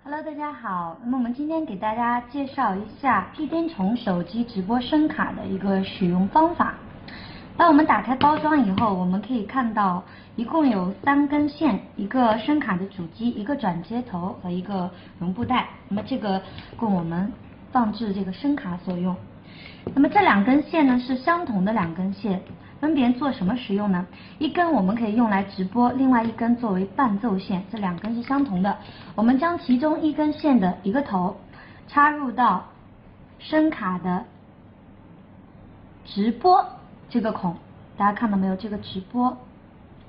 Hello， 大家好。那么我们今天给大家介绍一下屁颠虫手机直播声卡的一个使用方法。当我们打开包装以后，我们可以看到一共有3根线，一个声卡的主机，一个转接头和一个绒布袋。那么这个供我们放置这个声卡所用。那么这2根线呢是相同的2根线，分别做什么使用呢？一根我们可以用来直播，另外一根作为伴奏线，这2根是相同的。我们将其中一根线的一个头插入到声卡的直播这个孔，大家看到没有？这个直播，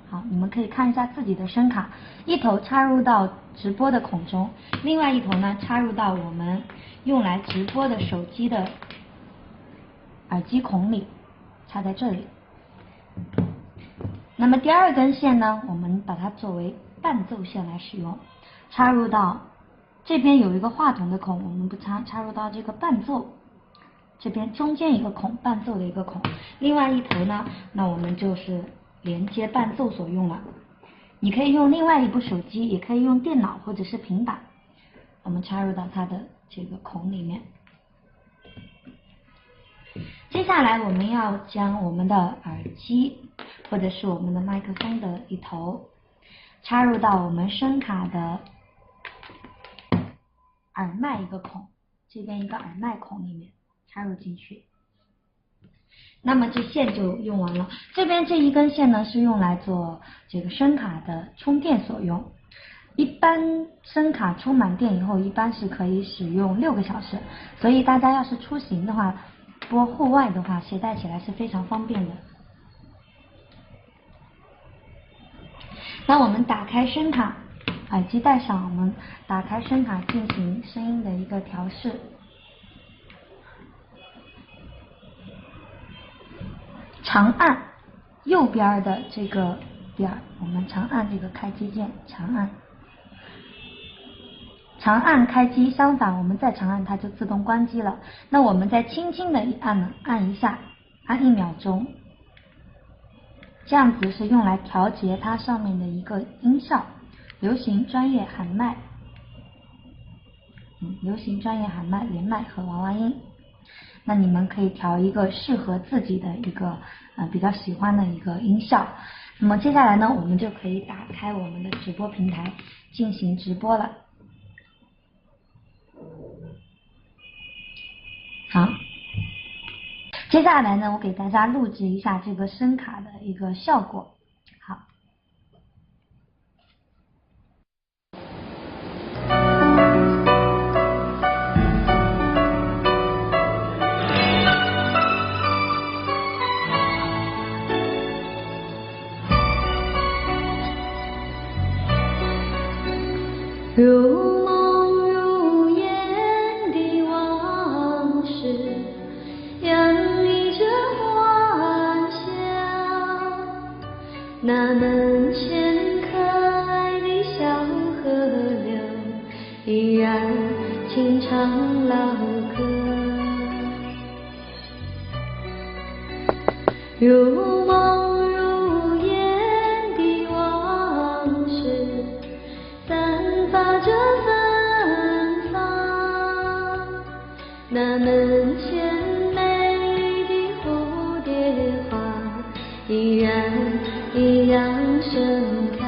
好，你们可以看一下自己的声卡，一头插入到直播的孔中，另外一头呢插入到我们用来直播的手机的耳机孔里，插在这里。那么第2根线呢，我们把它作为伴奏线来使用，插入到这边有一个话筒的孔，我们不插入到这个伴奏这边中间一个孔，伴奏的一个孔。另外一头呢，那我们就是连接伴奏所用了。你可以用另外一部手机，也可以用电脑或者是平板，我们插入到它的这个孔里面。接下来我们要将我们的耳机或者是我们的麦克风的一头插入到我们声卡的耳麦一个孔，这边一个耳麦孔里面插入进去。那么这线就用完了。这边这一根线呢是用来做这个声卡的充电所用。一般声卡充满电以后，一般是可以使用6个小时，所以大家要是出行的话，播户外的话，携带起来是非常方便的。那我们打开声卡，耳机戴上，我们打开声卡进行声音的一个调试。长按右边的这个点，我们长按这个开机键，长按开机，相反我们再长按它就自动关机了。那我们再轻轻的按一下，按1秒钟，这样子是用来调节它上面的一个音效，流行、专业、喊麦，流行、专业、喊麦、连麦和娃娃音。那你们可以调一个适合自己的一个比较喜欢的一个音效。那么接下来呢，我们就可以打开我们的直播平台进行直播了。好，接下来呢，我给大家录制一下这个声卡的一个效果。好。如梦如烟的往事，洋溢着幻想。那门前可爱的小河流，依然轻唱老歌。如梦如烟的往事，散发着芬芳。那门前美丽的蝴蝶花，依然盛开。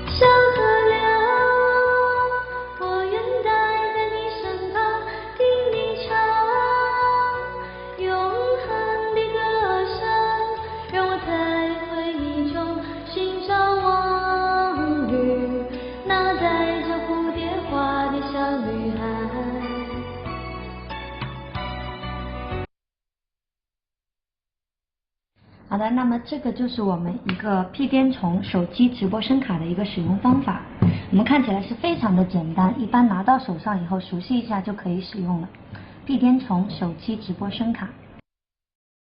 小河流，我愿待在你身旁，听你唱永恒的歌声，让我在回忆中寻找往日那带着蝴蝶花的小女孩。好的，那么这个就是我们一个屁颠虫手机直播声卡的一个使用方法。我们看起来是非常的简单，一般拿到手上以后熟悉一下就可以使用了。屁颠虫手机直播声卡。